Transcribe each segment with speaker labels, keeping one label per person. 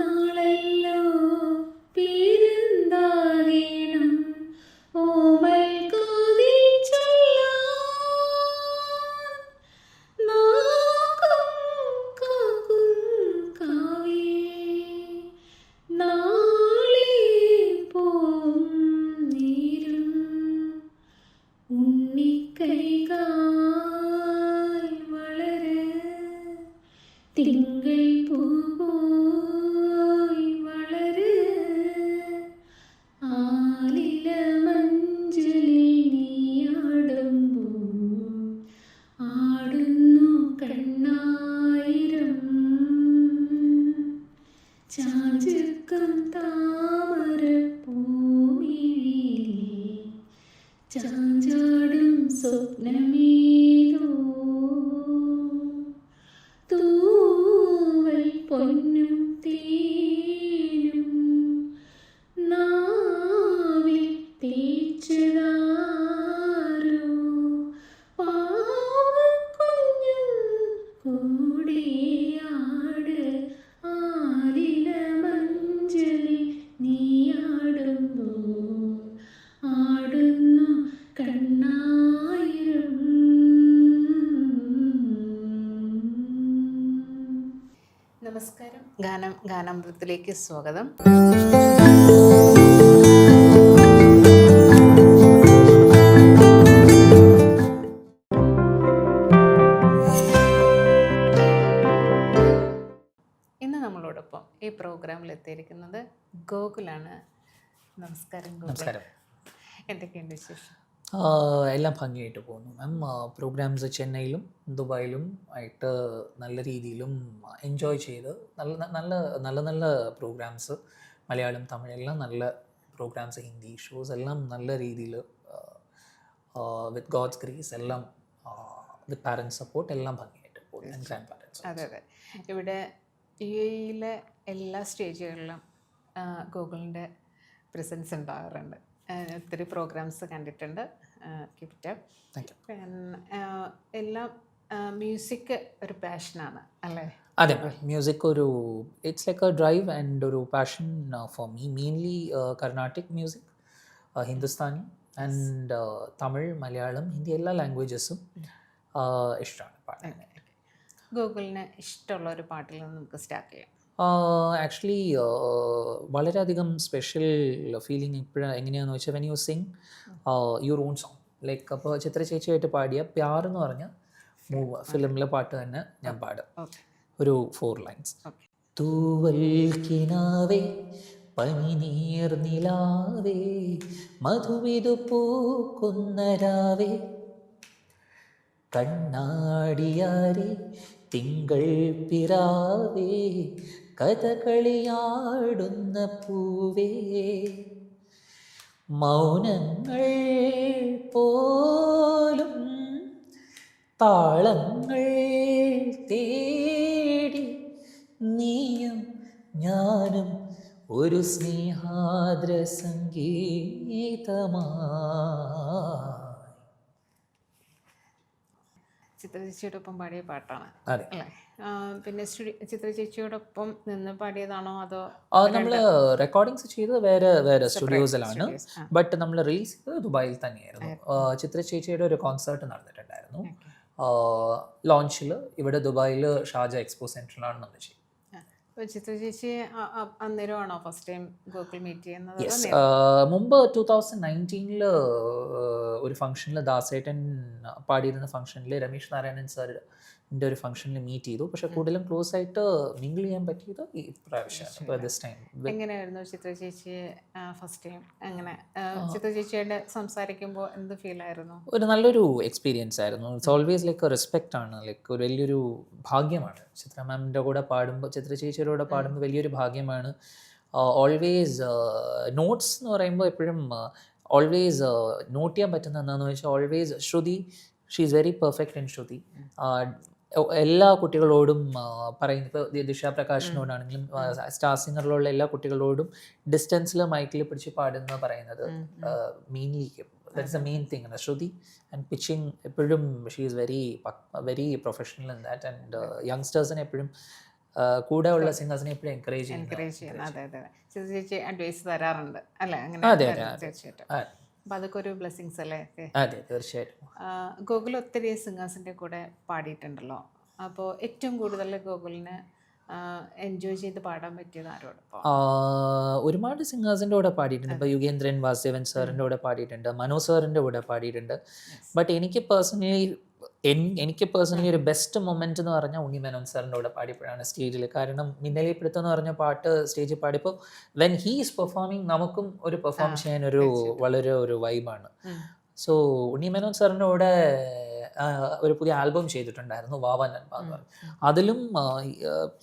Speaker 1: നാളല്ലോ പെരുന്താകേണം ഓമൽ കൊതിച്ചൊല്ലാൻ നാഗം കാക്കും കാവേ നാളെ പോം നേരം ഉണ്ണിക്കൈകാൽ വളര് തിങ്കൾ പൂപോയി വളര് ആലില മഞ്ചലിൽ നീയാടുമ്പോൾ ആടുന്നു കണ്ണായിരം ചാഞ്ചക്കം താമര പൂമിഴിയിലെ ചാഞ്ചാടും സ്വപ്നമേതോ തൂവൽ പൊന്നും തേനും നാവിൽ തേച്ചതാരോ പാവക്കുഞ്ഞു കൂടെയാട് ആലില മഞ്ചലിൽ നീയാടുമ്പോൾ ആടുന്നു കണ്ണായിരം. നമസ്കാരം, ഗാനാമൃതത്തിലേക്ക് സ്വാഗതം. ഇന്ന് നമ്മളോടൊപ്പം ഈ പ്രോഗ്രാമിൽ എത്തിയിരിക്കുന്നത് ഗോകുലാണ്. നമസ്കാരം ഗോകുൽ, എന്തൊക്കെയുണ്ട് വിശേഷം?
Speaker 2: എല്ലാം ഭംഗിയായിട്ട് പോകുന്നു മാം. പ്രോഗ്രാംസ് ചെന്നൈയിലും ദുബായിലും ആയിട്ട് നല്ല രീതിയിലും എൻജോയ് ചെയ്ത് നല്ല പ്രോഗ്രാംസ്, മലയാളം തമിഴ് എല്ലാം നല്ല പ്രോഗ്രാംസ്, ഹിന്ദി ഷോസ് എല്ലാം നല്ല രീതിയിൽ വിത്ത് ഗോഡ്സ് ഗ്രേസ് എല്ലാം വിത്ത് പാരൻസ് സപ്പോർട്ട് എല്ലാം ഭംഗിയായിട്ട് പോകുന്നു. Grand parents.
Speaker 1: അതെ അതെ, ഇവിടെ യു എയിലെ എല്ലാ സ്റ്റേജുകളിലും ഗോകുലിൻ്റെ പ്രസൻസ് ഉണ്ടാകാറുണ്ട്. ഒത്തിരി പ്രോഗ്രാംസ് കണ്ടിട്ടുണ്ട്. Keep it up. പിന്നെ എല്ലാം മ്യൂസിക് ഒരു പാഷനാണ് അല്ലേ?
Speaker 2: അതെ, മ്യൂസിക് ഒരു it's like a drive and ഒരു passion for me. Mainly Carnatic music, Hindustani and Tamil, Malayalam, Hindi എല്ലാ ലാംഗ്വേജസും ഇഷ്ടമാണ് പാടാൻ.
Speaker 1: ഗൂഗിളിന് ഇഷ്ടമുള്ള ഒരു പാട്ടിൽ നിന്ന് നമുക്ക് സ്റ്റാർട്ട് ചെയ്യാം.
Speaker 2: ആക്ച്വലി വളരെയധികം സ്പെഷ്യൽ ഫീലിംഗ് ഇപ്പോഴും എങ്ങനെയാണെന്ന് വെച്ചാൽ when you Singh your own song, like അപ്പോൾ ചിത്ര ചേച്ചിയായിട്ട് പാടിയ പ്യാർ എന്ന് പറഞ്ഞ ഫിലിമിലെ പാട്ട് തന്നെ ഞാൻ പാടും. ഒരു 4 lines. തൂവൽ കിനാവേ പനിനീർ നിലാവേ മധുവിധു പൂക്കുന്നരാവേ കണ്ണാടിയാരെ തിങ്കൾ പിറാവേ കഥകളിയാടുന്ന പൂവേ മൗനങ്ങൾ പോലും താളങ്ങൾ തേടി നീയും ഞാനും ഒരു സ്നേഹാദ്ര സംഗീതമാ.
Speaker 1: ചിത്ര ചേച്ചിയോടൊപ്പം പാടിയ പാട്ടാണ്
Speaker 2: അതെ
Speaker 1: അല്ലേ? പിന്നെ ചിത്ര ചേച്ചിയോടൊപ്പം നിന്ന് പാടിയതാണോ അതോ
Speaker 2: നമ്മൾ റെക്കോർഡിങ്സ് ചെയ്തത് വേറെ സ്റ്റുഡിയോസിലാണ്, ബട്ട് നമ്മൾ റിലീസ് ചെയ്തത് ദുബായിൽ തന്നെയായിരുന്നു. ചിത്ര ചേച്ചിയുടെ ഒരു കോൺസേർട്ട് നടന്നിട്ടുണ്ടായിരുന്നു ലോഞ്ചിൽ ഇവിടെ ദുബായിൽ ഷാർജ എക്സ്പോ സെൻറ്ററിലാണ് നമ്മൾ ചെയ്യുന്നത്.
Speaker 1: ചിത്ര ചേച്ചി അന്നേരമാണോ ഫസ്റ്റ് ടൈം ഗോകുൽ മീറ്റ് ചെയ്യുന്നത്?
Speaker 2: മുമ്പ് 2019 ഒരു ഫംഗ്ഷനിൽ ദാസേട്ടൻ പാടിയിരുന്ന ഫംഗ്ഷനിൽ രമേശ് നാരായണൻ സാറിൻ്റെ ഒരു ഫംഗ്ഷനിൽ മീറ്റ് ചെയ്തു. പക്ഷെ കൂടുതലും ക്ലോസ് ആയിട്ട് മിങ്കിൾ ചെയ്യാൻ പറ്റിയത് ഈ പ്രാവശ്യമാണ്. ദിസ് ടൈം
Speaker 1: എങ്ങനെയായിരുന്നു ചിത്ര ചേച്ചി ഫസ്റ്റ് ടൈം? അങ്ങനെ ചിത്ര ചേച്ചിയുടെ സംസാരിക്കുമ്പോൾ എന്ത് ഫീൽ ആയിരുന്നു?
Speaker 2: ഒരു നല്ലൊരു എക്സ്പീരിയൻസ് ആയിരുന്നു. ഇറ്റ്സ് ഓൾവേസ് ലൈക്ക് റെസ്പെക്റ്റ് ആണ്, ലൈക്ക് ഒരു വലിയൊരു ഭാഗ്യമാണ്. ചിത്ര മാമിൻ്റെ കൂടെ പാടുമ്പോൾ, ചിത്ര ചേച്ചിയുടെ കൂടെ പാടുമ്പോൾ വലിയൊരു ഭാഗ്യമാണ്. ഓൾവേസ് നോട്ട്സ് എന്ന് പറയുമ്പോൾ എപ്പോഴും ഓൾവേസ് നോട്ട് ചെയ്യാൻ പറ്റുന്ന എന്താണെന്ന് വെച്ചാൽ always shruti, she is very perfect in shruti. എല്ലാ കുട്ടികളോടും പറയുന്നത്, ഇപ്പോൾ ദിശ പ്രകാശിനോടാണെങ്കിലും സ്റ്റാർ സിംഗറിലുള്ള എല്ലാ കുട്ടികളോടും ഡിസ്റ്റൻസിൽ മൈക്കിൽ പിടിച്ച് പാടുന്ന പറയുന്നത് mainly that's the main thing. Shruti and pitching എപ്പോഴും she is very professional in that. And യങ്സ്റ്റേഴ്സിനെ എപ്പോഴും കൂടെ ഉള്ള സിംഗേഴ്സിനെ എപ്പോഴും എൻകറേജ്
Speaker 1: എൻകറേജ് ചെയ്യുന്നത്. അതെ അതെ. ചിത്ര ചേച്ചി അഡ്വൈസ് തരാറുണ്ട് അല്ലേ? അങ്ങനെ
Speaker 2: അതെ അതെ
Speaker 1: തീർച്ചയായിട്ടും. അപ്പം അതൊക്കെ ഒരു ബ്ലെസ്സിങ്സ് അല്ലേ?
Speaker 2: അതെ തീർച്ചയായിട്ടും.
Speaker 1: ഗോകുൽ ഒത്തിരി സിംഗേഴ്സിൻ്റെ കൂടെ പാടിയിട്ടുണ്ടല്ലോ. അപ്പോൾ ഏറ്റവും കൂടുതൽ ഗോകുലിന് എൻജോയ് ചെയ്ത് പാടാൻ പറ്റിയത് ആരോടൊപ്പം?
Speaker 2: ഒരുപാട് സിംഗേഴ്സിൻ്റെ കൂടെ പാടിയിട്ടുണ്ട്. ഇപ്പോൾ യുഗേന്ദ്രൻ വാസുദേവൻ സാറിൻ്റെ കൂടെ പാടിയിട്ടുണ്ട്, മനോ സാറിൻ്റെ കൂടെ പാടിയിട്ടുണ്ട്. ബട്ട് എനിക്ക് പേഴ്സണലി ഒരു ബെസ്റ്റ് മൊമെന്റ് എന്ന് പറഞ്ഞാൽ ഉണ്ണി മേനോൻ സാറിൻ്റെ കൂടെ പാടിയപ്പോഴാണ് സ്റ്റേജിൽ. കാരണം മിന്നലിപ്പിടുത്തം എന്ന് പറഞ്ഞ പാട്ട് സ്റ്റേജിൽ പാടിയപ്പോൾ വെൻ ഹീ ഈസ് പെർഫോമിങ് നമുക്കും ഒരു പെർഫോം ചെയ്യാൻ വളരെ ഒരു വൈബാണ്. സോ ഉണ്ണി മേനോൻ സാറിൻ്റെ കൂടെ ഒരു പുതിയ ആൽബം ചെയ്തിട്ടുണ്ടായിരുന്നു, വാവാ നൻപ എന്ന് പറഞ്ഞു. അതിലും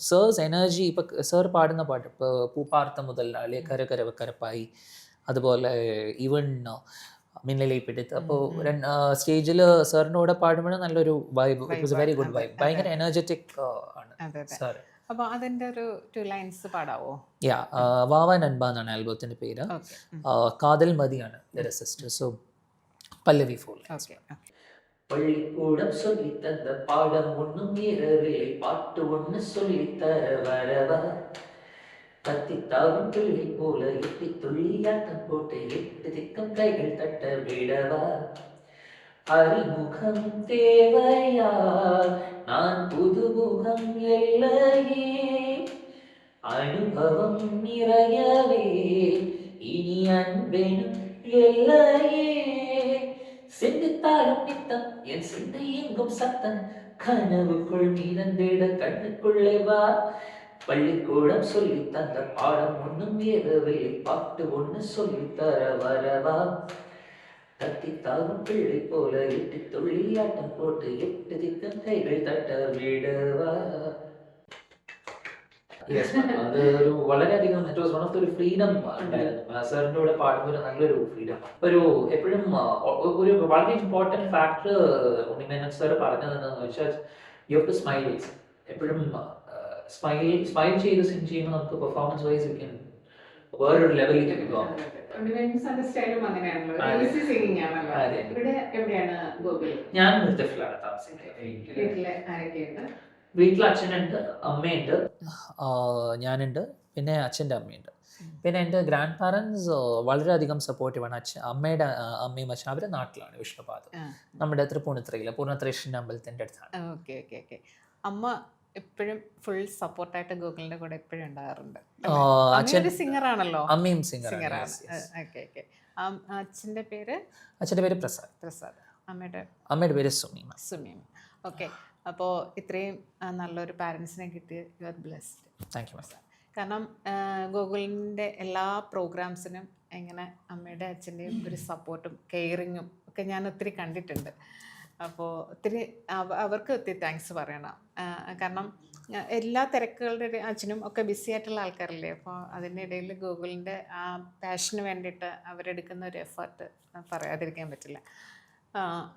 Speaker 2: സേഴ്സ് എനർജി, ഇപ്പം സേർ പാടുന്ന പാട്ട് ഇപ്പോൾ പൂപ്പാർത്ത മുതൽ കര കര കരപ്പായി, അതുപോലെ ഈവൻ മിന്നലേ പിടുത്ത്. അപ്പോൾ സ്റ്റേജിൽ സാറിൻ്റെ കൂടെ പാടുമ്പോൾ നല്ലൊരു vibe, it was A very good vibe. ഭയങ്കര എനർജറ്റിക് ആണ് സാർ.
Speaker 1: അപ്പോൾ അതിൻ്റെ ഒരു 2 ലൈൻസ് പാടാവോ?
Speaker 2: വാവാ നൻപ എന്നാണ് ആൽബത്തിൻ്റെ പേര്. കാതൽ മതിയാണ് സിസ്റ്റർ. സോ പല്ലവി ഫോർ. பள்ளிக்கூடம் சொல்லி தந்த பாடம் ஒன்றும் ஏறவில்லை, பாட்டு ஒன்று சொல்லி தர வரவா, கத்தித்தாவும் பிள்ளை போல எட்டி துள்ளியாட்டம் போட்டு 8 திக்கம் கைகள் தட்ட விடவா, அறிமுகம் தேவையா நான் புதுமுகம் இல்லையே, அனுபவம் நிறையவே இனி அன்பெனும் எல்லையே, சிந்தித்தாலும் நித்தம் என் சிந்தை எங்கும் சத்தம், கனவுக்குள் மீனந்திட கண்ணுக்குள்ளே வா, பள்ளிக்கூடம் சொல்லி தந்த பாடம் ஒன்றும் ஏறவில்லை, பாட்டு ஒன்று சொல்லி தர வரவா, தத்தித்தாவும் பிள்ளை போல 8 துள்ளியாட்டம் போட்டு 8 திக்கம் கைகள் தட்ட விடவா. അതൊരു വളരെയധികം it was one of the ഒരു ഫ്രീഡം ഉണ്ടായിരുന്നു സാറിൻ്റെ കൂടെ പാടുമ്പോൾ. നല്ലൊരു ഫ്രീഡം. എപ്പോഴും ഒരു വളരെ ഇമ്പോർട്ടൻറ്റ് ഫാക്ടർ ഉണ്ണിമേനോൻ സാർ പറഞ്ഞത് എന്താണെന്ന് വെച്ചാൽ യു ഹാവ് ടു സ്മൈൽ. എപ്പോഴും സ്മൈൽ ചെയ്ത് സിംഗ് ചെയ്യുമ്പോൾ നമുക്ക് പെർഫോമൻസ് വൈസ് വേറൊരു ലെവലിലേക്ക് പോകാം. ഞാൻ നൃത്തത്തിലാണ് താമസിക്കുന്നത്. വീട്ടിൽ അച്ഛനുണ്ട്, അമ്മയുണ്ട്, ഞാനുണ്ട്, പിന്നെ അച്ഛൻ്റെ അമ്മയുണ്ട്. പിന്നെ എൻ്റെ ഗ്രാൻഡ് പാരൻസ് വളരെയധികം സപ്പോർട്ടീവാണ്. അമ്മയുടെ അമ്മയും അച്ഛൻ അവർ നാട്ടിലാണ്, വിഷ്ണുപാദ്, നമ്മുടെ തൃപ്പൂണിത്തുറയിലെ പൂർണ്ണത്രേശ്വരൻ്റെ അമ്പലത്തിൻ്റെ അടുത്താണ്.
Speaker 1: Okay okay okay. അമ്മ എപ്പോഴും ഫുൾ സപ്പോർട്ടായിട്ട് ഗോകുലിൻ്റെ കൂടെ എപ്പോഴും ഉണ്ടാകാറുണ്ട്. അച്ഛൻ സിംഗറാണല്ലോ.
Speaker 2: അമ്മയും സിംഗറാണ്.
Speaker 1: Okay okay. അച്ഛൻ്റെ പേര്
Speaker 2: പ്രസാദ്. അമ്മയുടെ പേര് സുമീമ.
Speaker 1: ഓക്കെ. അപ്പോൾ ഇത്രയും നല്ലൊരു പാരൻസിനെ കിട്ടി, you are blessed.
Speaker 2: Thank you sir.
Speaker 1: കാരണം ഗോകുലിൻ്റെ എല്ലാ പ്രോഗ്രാംസിനും എങ്ങനെ അമ്മയുടെ അച്ഛൻ്റെയും ഒരു സപ്പോർട്ടും കെയറിങ്ങും ഒക്കെ ഞാൻ ഒത്തിരി കണ്ടിട്ടുണ്ട്. അപ്പോൾ അവർക്ക് ഒത്തിരി താങ്ക്സ് പറയണം. കാരണം എല്ലാ തിരക്കുകളുടെ അച്ഛനും ഒക്കെ ബിസി ആയിട്ടുള്ള ആൾക്കാരല്ലേ. അപ്പോൾ അതിൻ്റെ ഇടയിൽ ഗോകുലിൻ്റെ ആ പാഷന് വേണ്ടിയിട്ട് അവരെടുക്കുന്ന ഒരു എഫേർട്ട് പറയാതിരിക്കാൻ പറ്റില്ല.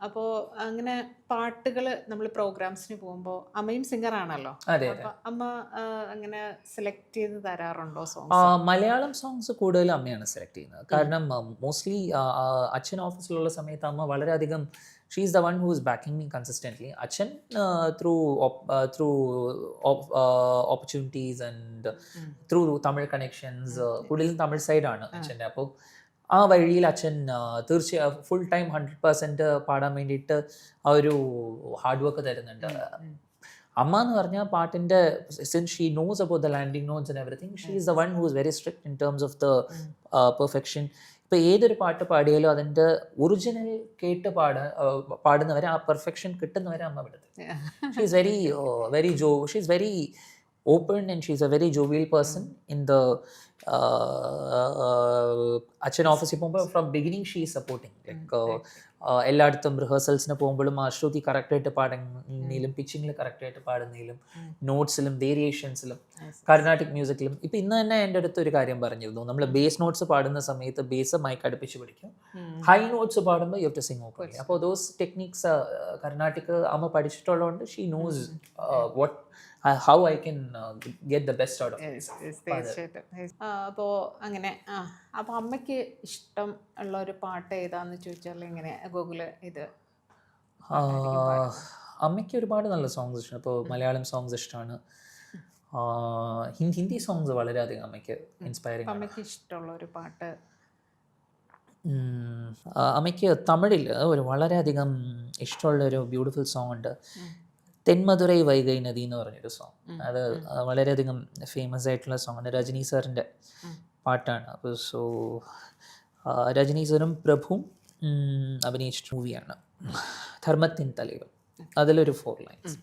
Speaker 1: അപ്പോൾ അങ്ങനെ പാട്ടുകൾ നമ്മൾ പ്രോഗ്രാംസിന് പോകുമ്പോൾ അമ്മയും സിംഗറാണല്ലോ. അപ്പോൾ അമ്മ അങ്ങനെ സെലക്ട് ചെയ്ത് തരാറുണ്ടോ സോങ്സ്?
Speaker 2: മലയാളം സോങ്സ് കൂടുതൽ അമ്മയാണ് സെലക്ട് ചെയ്യുന്നത്. കാരണം മോസ്റ്റ്ലി അച്ഛൻ ഓഫീസിലുള്ള സമയത്ത് അമ്മ വളരെയധികം she is the one who is backing me consistently. അച്ഛൻ through opportunities and through Tamil connections, കൂടുതലും തമിഴ് സൈഡാണ് അച്ഛൻ്റെ. അപ്പോൾ ആ വഴിയിൽ അച്ഛൻ തീർച്ചയായും ഫുൾ ടൈം 100% പാടാൻ വേണ്ടിയിട്ട് ആ ഒരു ഹാർഡ് വർക്ക് തരുന്നുണ്ട്. അമ്മ എന്ന് പറഞ്ഞാൽ പാട്ടിൻ്റെ since she knows about the landing notes and everything, she is the one who is very strict in terms of the perfection. ഇപ്പോൾ ഏതൊരു പാട്ട് പാടിയാലും അതിൻ്റെ ഒറിജിനൽ കേട്ട് പാടുന്നവരെ ആ പെർഫെക്ഷൻ കിട്ടുന്നവരെ അമ്മ വിടുന്നത്. She is she is very open and she's a very jovial person in the അച്ഛൻ ഓഫീസിൽ പോകുമ്പോൾ from beginning she is supporting. Like എല്ലായിടത്തും റിഹേഴ്സൽസിന് പോകുമ്പോഴും ആ ശ്രുതി കറക്റ്റായിട്ട് പാടുന്നതിലും പിച്ചിങ്ങിൽ കറക്റ്റായിട്ട് പാടുന്നതിലും നോട്ട്സിലും വേരിയേഷൻസിലും കർണാട്ടിക് മ്യൂസിക്കിലും. ഇപ്പം ഇന്ന് തന്നെ എൻ്റെ അടുത്ത് ഒരു കാര്യം പറഞ്ഞിരുന്നു, നമ്മൾ ബേസ് നോട്ട്സ് പാടുന്ന സമയത്ത് ബേസ് മൈക്ക് അടുപ്പിച്ച് പിടിക്കും, ഹൈ നോട്ട്സ് പാടുമ്പോൾ you have to sing openly. അപ്പോൾ ദോസ് ടെക്നിക്സ് കർണാട്ടിക് അമ്മ പഠിച്ചിട്ടുള്ളതുകൊണ്ട് she knows what how I can get the best out of it.
Speaker 1: അപ്പോൾ അങ്ങനെ അപ്പോൾ അമ്മയ്ക്ക് ഇഷ്ടം ഉള്ള ഒരു പാട്ട് ഏതാന്ന് ചോദിച്ചാൽ എങ്ങനെ ഗൂഗിള് ഇത്?
Speaker 2: അമ്മയ്ക്ക് ഒരുപാട് നല്ല സോങ്സ് ഇഷ്ടമാണ്. ഇപ്പോൾ മലയാളം സോങ്സ് ഇഷ്ടമാണ്, ഹിന്ദി സോങ്സ് വളരെയധികം അമ്മയ്ക്ക് ഇൻസ്പയറിംഗ് ആണ്.
Speaker 1: അമ്മയ്ക്ക് ഇഷ്ടമുള്ള ഒരു പാട്ട്?
Speaker 2: അമ്മയ്ക്ക് തമിഴിൽ ഒരു വളരെയധികം ഇഷ്ടമുള്ളൊരു ബ്യൂട്ടിഫുൾ സോങ് ഉണ്ട്, തെന്മധുരൈ വൈഗൈ നദി എന്ന് പറഞ്ഞൊരു സോങ്. അത് വളരെയധികം ഫേമസ് ആയിട്ടുള്ള സോങ് ആണ്, രജനി സാറിൻ്റെ പാട്ടാണ്. അപ്പോൾ സോ രജനി സാറും പ്രഭുവും അഭിനയിച്ച മൂവിയാണ് ധർമ്മത്തിൻ തലൈവൻ. അതിലൊരു 4 ലൈൻസ്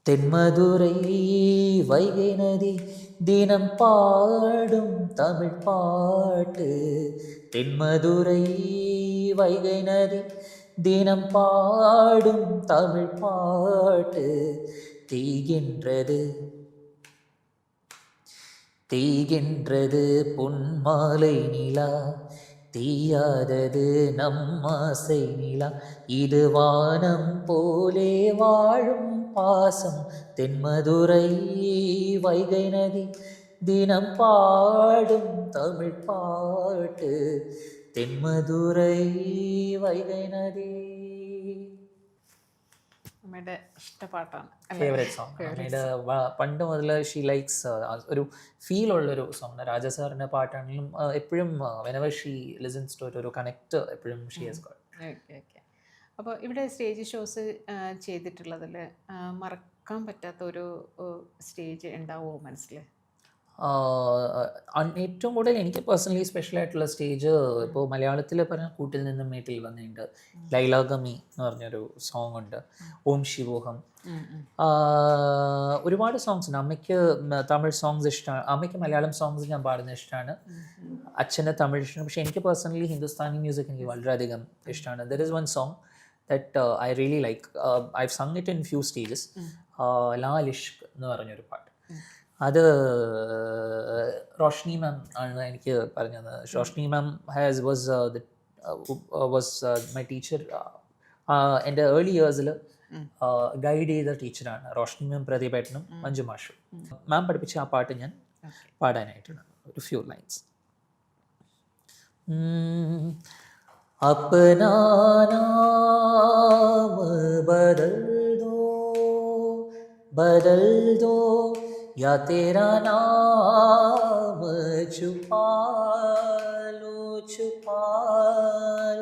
Speaker 2: தென்மதுரை வைகை நதி தினம் பாடும் தமிழ் பாட்டு, தென்மதுரை வைகை நதி தினம் பாடும் தமிழ் பாட்டு, தீகின்றது தீகின்றது பொன்மாலை நிலா, தீயாதது நம்மாசை நிலா, இது வானம் போலே வாழும் பாசம், தென்மதுரை வைகை நதி தினம் பாடும் தமிழ் பாட்டு, தென்மதுரை வைகை നദി.
Speaker 1: അമ്മയുടെ ഇഷ്ടപ്പാട്ടാണ്,
Speaker 2: ഫേവറേറ്റ് സോങ്. അമ്മയുടെ പണ്ട് മുതൽ ഷീ ലൈക്സ് ഒരു ഫീലുള്ളൊരു സോങ്. രാജ സാറിൻ്റെ പാട്ടാണെങ്കിലും എപ്പോഴും വെനവർ ഷീ ലിസൺസ് ടു ഒരു കണക്ട് എപ്പോഴും she has got.
Speaker 1: Okay okay. അപ്പോൾ ഇവിടെ സ്റ്റേജ് ഷോസ് ചെയ്തിട്ടുള്ളതിൽ മറക്കാൻ പറ്റാത്ത ഒരു സ്റ്റേജ് ഉണ്ടാവുമോ മനസ്സിൽ?
Speaker 2: ഏറ്റവും കൂടുതൽ എനിക്ക് പേഴ്സണലി സ്പെഷ്യൽ ആയിട്ടുള്ള സ്റ്റേജ് ഇപ്പോൾ മലയാളത്തിൽ പറഞ്ഞ കൂട്ടിൽ നിന്നും വീട്ടിൽ വന്നിട്ടുണ്ട്, ലൈലാഗമി എന്ന് പറഞ്ഞൊരു സോങ് ഉണ്ട്, ഓം ശിവോഹം, ഒരുപാട് സോങ്സ് ഉണ്ട്. അമ്മയ്ക്ക് തമിഴ് സോങ്സ് ഇഷ്ടമാണ്, അമ്മയ്ക്ക് മലയാളം സോങ്സ് ഞാൻ പാടുന്നത് ഇഷ്ടമാണ്, അച്ഛന് തമിഴ് ഇഷ്ടമാണ്. പക്ഷേ എനിക്ക് പേഴ്സണലി ഹിന്ദുസ്ഥാനി മ്യൂസിക് എനിക്ക് വളരെയധികം ഇഷ്ടമാണ്. There is one song that I really like. I've sung it in few stages. Lal Ishq എന്ന് പറഞ്ഞൊരു പാട്ട്, അത് റോഷ്നി മാം ആണ് എനിക്ക് പറഞ്ഞത്. റോഷ്നി മാം വാസ് മൈ ടീച്ചർ. എൻ്റെ ഏർലി ഇയേഴ്സിൽ ഗൈഡ് ചെയ്ത ടീച്ചറാണ് റോഷ്നി മാം, പ്രദീപേട്ടനും മഞ്ജു മാഷും. മാം പഠിപ്പിച്ച ആ പാട്ട് ഞാൻ പാടാനായിട്ടുണ്ട്, ഒരു ഫ്യൂ ലൈൻസ്. अपना नाम बदल दो या तेरा नाम छुपा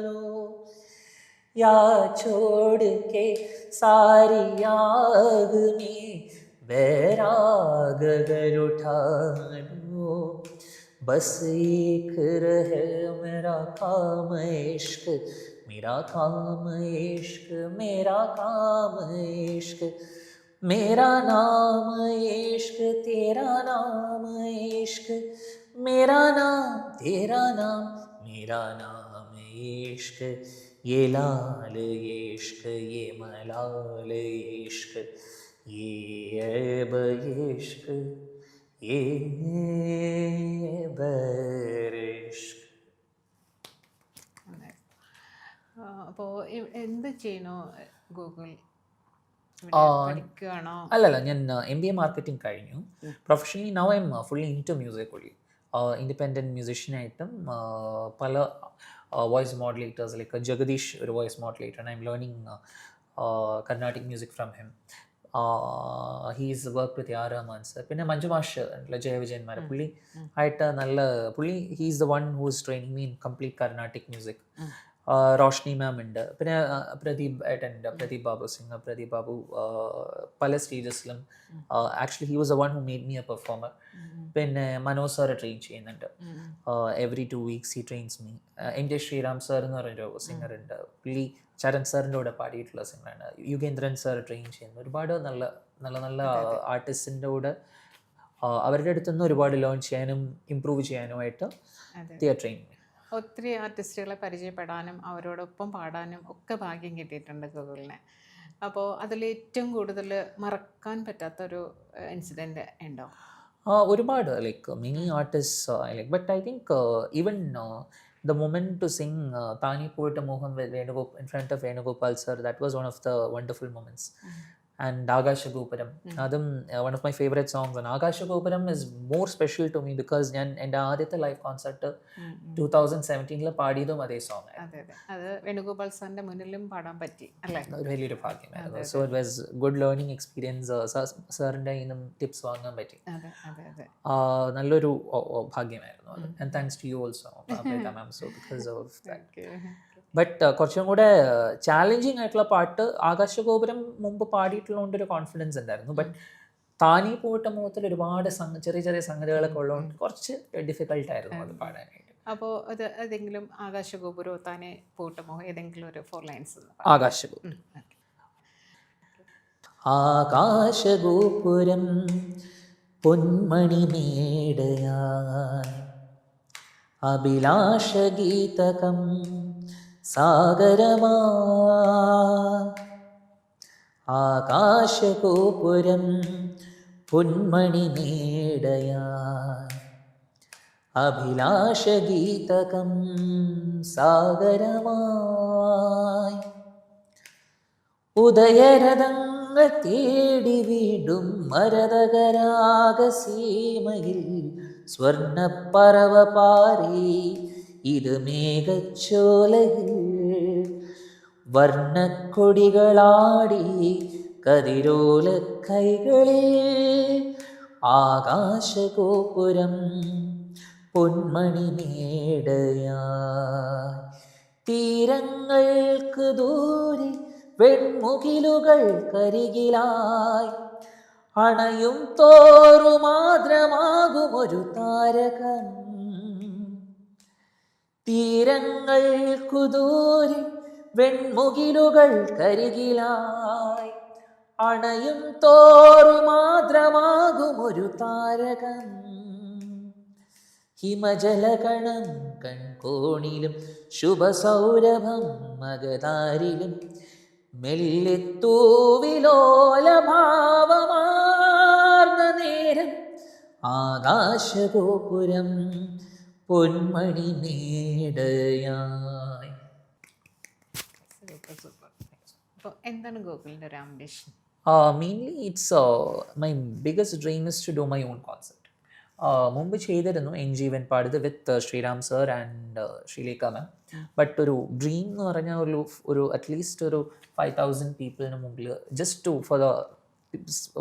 Speaker 2: लो, या छोड़ के सारी आग में वैराग अगर उठा लो, बस एक रहे मेरा काम इश्क, मेरा काम इश्क, मेरा काम इश्क, मेरा नाम इश्क, तेरा नाम इश्क, मेरा नाम तेरा नाम, मेरा नाम इश्क, ये लाल इश्क, ये मलाल इश्क, ये ऐब इश्क, ये बरिश्क.
Speaker 1: അപ്പോൾ എന്ത് ചെയ്യണോ ഗൂഗിൾ? പഠിക്കുകയാണോ?
Speaker 2: അല്ലല്ല, ഞാൻ MBA മാർക്കറ്റിംഗ് കഴിഞ്ഞു. Professionally now I am fully into music only. Independent മ്യൂസിഷ്യനായിട്ടും പല വോയിസ് മോഡുലേറ്റേഴ്സ് ലൈക്ക് ജഗദീഷ് ഒരു voice modulator, I am learning Carnatic music from him. He's work with R Rahman sir. പിന്നെ മഞ്ജു മാഷ്, ജയവിജയന്മാർ, പുള്ളി ആയിട്ട് പുള്ളി he's the one who is training me in complete Carnatic music. Roshni ma'am ഉണ്ട്, പിന്നെ പ്രദീപ് ഏട്ടനുണ്ട്, പ്രദീപ് ബാബു സിംഗ്. പ്രദീപ് ബാബു പല സ്റ്റേജസിലും actually he was the one who made me a performer. പിന്നെ മനോജ് സാറ് ട്രെയിൻ ചെയ്യുന്നുണ്ട്, every 2 weeks he trains me. MJ Sreeram sir എന്ന് പറഞ്ഞൊരു സിംഗർ ഉണ്ട്, പുള്ളി ചരൺ സാറിൻ്റെ കൂടെ പാടിയിട്ടുള്ള സിംഗറാണ്. യുഗേന്ദ്രൻ സാർ ട്രെയിൻ ചെയ്യുന്നു. ഒരുപാട് നല്ല നല്ല നല്ല ആർട്ടിസ്റ്റിൻ്റെ കൂടെ അവരുടെ അടുത്തുനിന്ന് ഒരുപാട് ലേൺ ചെയ്യാനും ഇമ്പ്രൂവ് ചെയ്യാനുമായിട്ട് ട്രെയിൻ.
Speaker 1: ഒത്തിരി ആർട്ടിസ്റ്റുകളെ പരിചയപ്പെടാനും അവരോടൊപ്പം പാടാനും ഒക്കെ ഭാഗ്യം കിട്ടിയിട്ടുണ്ട് ഗൂഗിളിനെ. അപ്പോൾ അതിൽ ഏറ്റവും കൂടുതൽ മറക്കാൻ പറ്റാത്തൊരു ഇൻസിഡൻറ്റ് ഉണ്ടോ?
Speaker 2: ഒരുപാട് like many artist I like, but I think even the moment to sing Tani Poeta Mohan with Venugopal, in front of Venugopal sir, that was one of the wonderful moments. And Akashagopuram. അതും one of my favourite songs ആണ്. Akashagopuram is more special to me because ഞാൻ എൻ്റെ ആദ്യത്തെ live concert 2017 പാടിയതും അതേ song ആയിരുന്നു.
Speaker 1: അതെ അതെ, അത് വേണുഗോപാൽ സാറിന്റെ മുന്നിലും പാടാൻ പറ്റി അല്ലേ?
Speaker 2: ഒരു വലിയൊരു ഭാഗ്യമായിരുന്നു. So it was good learning experience. സാറിൻ്റെ നിന്നും ടിപ്സ് വാങ്ങാൻ പറ്റി.
Speaker 1: അതെ അതെ അതെ.
Speaker 2: നല്ലൊരു ഭാഗ്യമായിരുന്നു അത്. And thanks to you also ma'am. So because of that. But കുറച്ചും കൂടെ ചാലഞ്ചിങ് ആയിട്ടുള്ള പാട്ട് ആകാശഗോപുരം മുമ്പ് പാടിയിട്ടുള്ളതുകൊണ്ട് ഒരു കോൺഫിഡൻസ് ഉണ്ടായിരുന്നു. ബട്ട് താനേ പോയിട്ട മുഖത്തിൽ ഒരുപാട് ചെറിയ ചെറിയ സംഗതികളൊക്കെ ഉള്ളതുകൊണ്ട് കുറച്ച് ഡിഫിക്കൽട്ടായിരുന്നു അത് പാടാനായിട്ട്.
Speaker 1: അപ്പോൾ അത് ഏതെങ്കിലും ആകാശഗോപുരോ താനേ പോട്ടമോ ഏതെങ്കിലും ഒരു 4 ലൈൻസ്?
Speaker 2: ആകാശഗോപുരം. ആകാശഗോപുരം പൊന്മണി മേടയായി അഭിലാഷഗീതകം സാഗരമാ. ആകാശഗോപുരം പൊന്മണി മേടയായി അഭിലാഷഗീതകം സാഗരമായി. ഉദയരഥങ്ങൾ തേടി വീടും മരതകരാഗസീമയിൽ സ്വർണ്ണപ്പറവ പാറി ഇത് മേഘച്ചോലയിൽ. വർണ്ണക്കൊടികളാടി കതിരോല കൈകളിൽ ആകാശഗോപുരം പൊന്മണി മേടയായി. തീരങ്ങൾക്ക് ദൂരെ വെൺമുകിലുകൾ കരികിലായി അണയും തോറുമാദ്രമാകുമൊരു താരകം. തീരങ്ങൾക്കു ദൂരെ വെൺമുകിലുകൾ കരികിലായി അണയും തോറുമാദ്രമാകുമൊരു താരകം. ഹിമജലകണം കൺകോണിലും ശുഭസൗരഭം മകതാരിലും മെല്ലിത്തൂവിലോലഭാവമാർന്ന നേരം ആകാശഗോപുരം പൊന്മണി മേടയായി.
Speaker 1: അപ്പോൾ എന്താണ് ഗോകുലിൻ്റെ ഒരു ambition?
Speaker 2: Mainly it's my biggest dream is to do my own concert. മുമ്പ് ചെയ്തിരുന്നു എൻ ജീവൻ പാടിയത് with Sreeram sir and Sreelekha ma'am. But ഒരു ഡ്രീം എന്ന് പറഞ്ഞാൽ ഒരു അറ്റ്ലീസ്റ്റ് ഒരു 5,000 പീപ്പിളിന് മുമ്പിൽ just to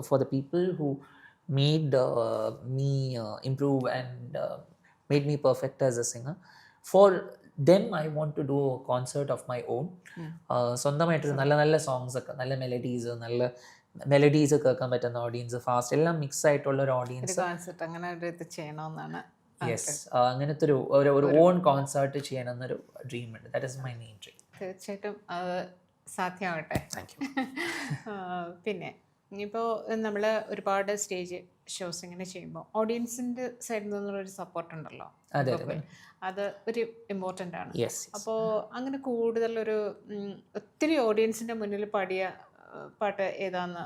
Speaker 2: for the people who made me improve and made me perfect as a singer. For them I want to do a concert of my own. സ്വന്തമായിട്ടൊരു നല്ല നല്ല സോങ്സ് ഒക്കെ, നല്ല മെലഡീസ് കേൾക്കാൻ പറ്റുന്ന ഓഡിയൻസ്, ഫാസ്റ്റ് എല്ലാം mix ആയിട്ടുള്ള ഒരു ഓഡിയൻസ്.
Speaker 1: അങ്ങനെ ഒരു ഇത് ചെയ്യണമെന്നാണ്.
Speaker 2: യെസ്, അങ്ങനത്തെ ഒരു ഓൺ കോൺസെർട്ട് ചെയ്യണമെന്നൊരു ഡ്രീം ഉണ്ട്. That is my main dream.
Speaker 1: തീർച്ചയായിട്ടും അത് സാധ്യമാവട്ടെ.
Speaker 2: Thank you.
Speaker 1: പിന്നെ ഇനിയിപ്പോൾ നമ്മൾ ഒരുപാട് സ്റ്റേജ് ഷോസ് ഇങ്ങനെ ചെയ്യുമ്പോൾ ഓഡിയൻസിൻ്റെ സൈഡിൽ നിന്നുള്ളൊരു സപ്പോർട്ട് ഉണ്ടല്ലോ, അത് ഒരു ഇമ്പോർട്ടൻ്റ് ആണ്. അപ്പോൾ അങ്ങനെ കൂടുതലൊരു ഒത്തിരി ഓഡിയൻസിൻ്റെ മുന്നിൽ പാടിയ പാട്ട് ഏതാന്ന്?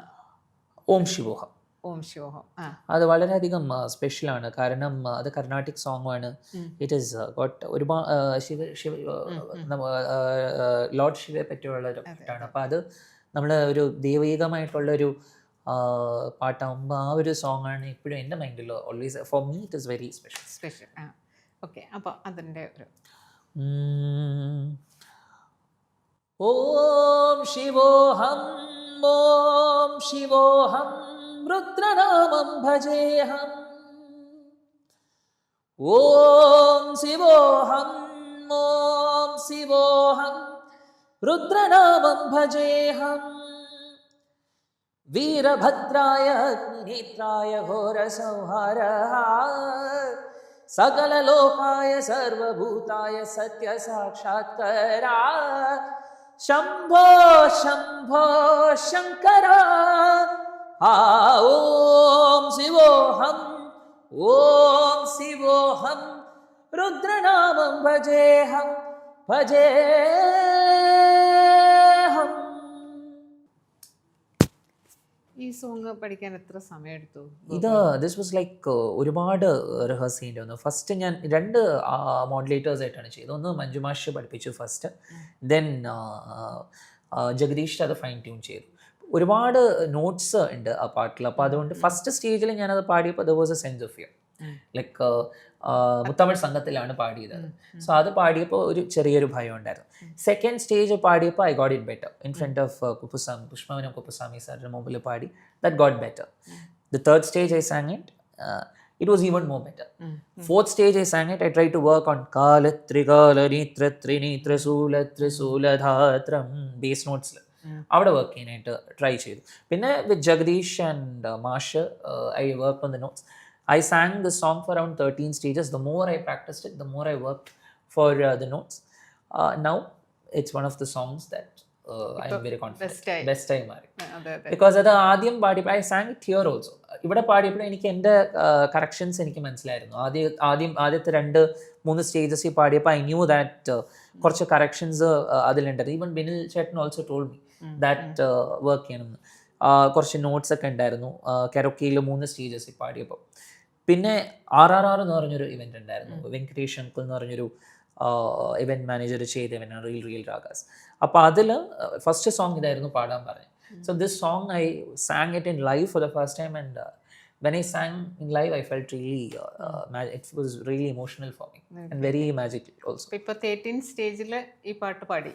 Speaker 2: ഓം ശിവോഹം.
Speaker 1: ഓം ശിവോഹം.
Speaker 2: അത് വളരെയധികം സ്പെഷ്യലാണ്. കാരണം അത് കർണാട്ടിക് സോങ് ആണ്. ഇറ്റ് ഈസ് ഗോട്ട് ഒരുപാട് ലോർഡ് ശിവയെ പറ്റിയുള്ള ഒരു പാട്ടാണ്. അപ്പോൾ അത് നമ്മൾ ഒരു ദൈവികമായിട്ടുള്ളൊരു പാട്ടാകുമ്പോൾ ആ ഒരു സോങ് ആണ് ഇപ്പോഴും എൻ്റെ മൈൻഡിൽ always. For me it is very special.
Speaker 1: Okay, അപ്പോൾ അതിൻ്റെ ഒരു
Speaker 2: ഓം ശിവോഹം ഓം ശിവോഹം രുദ്രനാമം ഭജേഹം. ഓം ശിവോഹം ഓം ശിവോഹം രുദ്രനാമം ഭജേഹം. വീരഭദ്രായ അഗ്നിനേത്രായ ഘോരസംഹാരഃ സകലലോകായ സർവഭൂതായ സത്യസാക്ഷാത്കരാ. ശംഭോ ശംഭോ ശങ്കര. ഓം ശിവോഹം ഓം ശിവോഹം രുദ്രനാമം ഭജേഹം ഭജേഹം.
Speaker 1: ഈ സോങ് പഠിക്കാൻ എത്ര സമയം എടുത്തു?
Speaker 2: ദിസ് വാസ് ലൈക്ക് ഒരുപാട് റിഹേഴ്സ് ചെയ്യേണ്ടി വന്നു. ഫസ്റ്റ് ഞാൻ 2 മോഡുലേറ്റേഴ്സ് ആയിട്ടാണ് ചെയ്തത്. ഒന്ന് മഞ്ജുമാഷ് പഠിപ്പിച്ചു ഫസ്റ്റ്, ദെൻ ജഗദീഷ് അത് ഫൈൻ ട്യൂൺ ചെയ്തു. ഒരുപാട് നോട്ട്സ് ഉണ്ട് ആ പാട്ടിൽ. അപ്പോൾ അതുകൊണ്ട് ഫസ്റ്റ് സ്റ്റേജിൽ ഞാനത് പാടിയപ്പോൾ there was a sense of fear. Like Muthamizh സംഘത്തിലാണ് പാടിയത്. സോ അത് പാടിയപ്പോൾ ഒരു ചെറിയൊരു ഭയം ഉണ്ടായിരുന്നു. സെക്കൻഡ് സ്റ്റേജ് പാടിയപ്പോൾ I got it better in front of Kuppuswamy, Pushpavanam Kuppuswamy സാറിൻ്റെ മുമ്പിൽ പാടി. That got better. The third stage I sang it, it was even more better. Fourth stage I sang it, I tried to work on kalatrikala nitra trinitra sula trisula dhatram bass notes. അവിടെ work ചെയ്യാനായിട്ട് try ചെയ്തു. പിന്നെ വിത്ത് Jagdish and മാഷ് I work on the notes. I San the song for around 13 stages. The more I practiced it, the more I worked for the notes. Now it's one of the songs that I am very confident. Best ആയി മാറി. Because അത് ആദ്യം പാടിയപ്പോൾ I sang it here also. ഇവിടെ പാടിയപ്പോൾ എനിക്ക് എൻ്റെ corrections എനിക്ക് മനസ്സിലായിരുന്നു. ആദ്യത്തെ 2-3 സ്റ്റേജസിൽ പാടിയപ്പോൾ ഐ ന്യൂ ദാറ്റ് കുറച്ച് കറക്ഷൻസ് അതിലുണ്ടായിരുന്നു. Even Binil chettan also told me that work ചെയ്യണമെന്ന്. കുറച്ച് നോട്ട്സ് ഒക്കെ ഉണ്ടായിരുന്നു കരോക്കയിൽ 3 സ്റ്റേജസിൽ പാടിയപ്പോൾ. പിന്നെ RRR എന്ന് പറഞ്ഞൊരു ഇവൻ്റ് ഉണ്ടായിരുന്നു. വെങ്കടേഷ് അങ്കിൾ എന്ന് പറഞ്ഞൊരു ഇവൻറ്റ് മാനേജർ ചെയ്ത ഇവൻ്റാണ് റിയൽ രാഗാസ്. അപ്പോൾ അതിൽ ഫസ്റ്റ് സോങ് ഇതായിരുന്നു പാടാൻ പറഞ്ഞത്. So this song I sang it in live for the first time, and when I sang in live I felt really it was really emotional for me and very magical also.
Speaker 1: ഇപ്പോൾ 13 സ്റ്റേജിൽ ഈ പാട്ട് പാടി.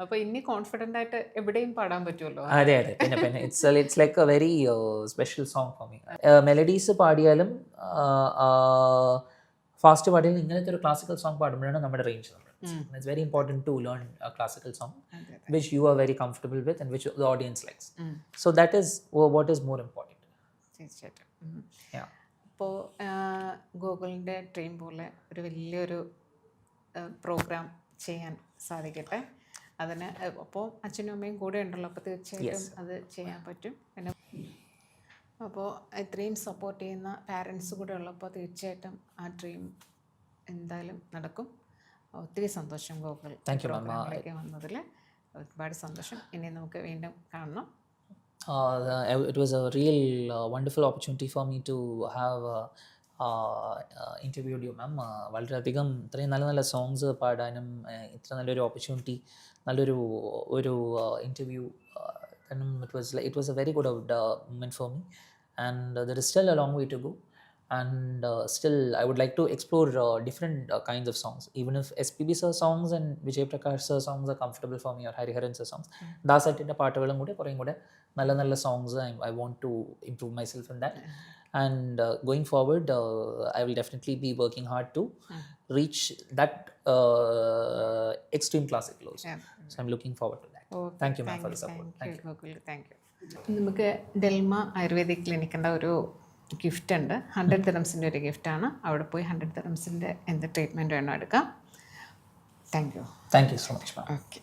Speaker 1: അപ്പോൾ ഇനി confident ആയിട്ട് എവിടെയും പാടാൻ പറ്റുമല്ലോ.
Speaker 2: അതെ പിന്നെ it's like a very special song for me. Melodies പാടിയാലും ഫാസ്റ്റ് പാടിയാലും ഇങ്ങനത്തെ ഒരു ക്ലാസിക്കൽ സോങ് പാടുമ്പോഴാണ് നമ്മുടെ range. It's very important to learn a classical song which you are very comfortable with and which the audience likes. So that is what is more important.
Speaker 1: തീർച്ചയായിട്ടും.
Speaker 2: Yeah.
Speaker 1: അപ്പോൾ ഗൂഗിളിൻ്റെ dream പോലെ ഒരു വലിയൊരു programme ചെയ്യാൻ സാധിക്കട്ടെ. അതിന് അപ്പോൾ അച്ഛനും അമ്മയും കൂടെ ഉണ്ടല്ലോ, അപ്പോൾ തീർച്ചയായിട്ടും അത് ചെയ്യാൻ പറ്റും. പിന്നെ അപ്പോൾ ഇത്രയും സപ്പോർട്ട് ചെയ്യുന്ന പാരൻസ് കൂടെ ഉള്ളപ്പോൾ തീർച്ചയായിട്ടും ആ ഡ്രീം എന്തായാലും നടക്കും. ഒത്തിരി സന്തോഷം ഗോകുൽ പ്രോഗ്രാമിലേക്ക് വന്നതിൽ. ഒരുപാട് സന്തോഷം. ഇനി നമുക്ക് വീണ്ടും കാണണം.
Speaker 2: It was a real wonderful opportunity for me to have interviewed you, ma'am. വളരെയധികം ഇത്രയും നല്ല സോങ്സ് പാടാനും ഇത്ര നല്ലൊരു ഓപ്പർച്യൂണിറ്റി, നല്ലൊരു ഇൻ്റർവ്യൂ കാരണം it was a very good moment for me, and there is still a long way to go. And still I would like to explore different kinds of songs. Even if SPB sir songs and Vijay Prakash sir songs are comfortable for me, or Hariharan sir songs, Dasatinte പാട്ടുകളും കൂടെ കുറേയും കൂടെ നല്ല songs, I want to improve myself in that. And going forward I will definitely be working hard to reach that extreme classical also. So I'm looking forward to that. Thank you ma'am for the support.
Speaker 1: Thank you. Thank you. നമുക്ക് Delma ayurvedic ക്ലിനിക്കിൻ്റെ ഒരു gift ഉണ്ട്. 100 dirhamsൻ്റെ ഒരു ഗിഫ്റ്റാണ്. അവിടെ പോയി 100 dirhamsൻ്റെ എന്ത് treatment വേണോ എടുക്കാം. Thank you
Speaker 2: So much ma'am.
Speaker 1: Okay.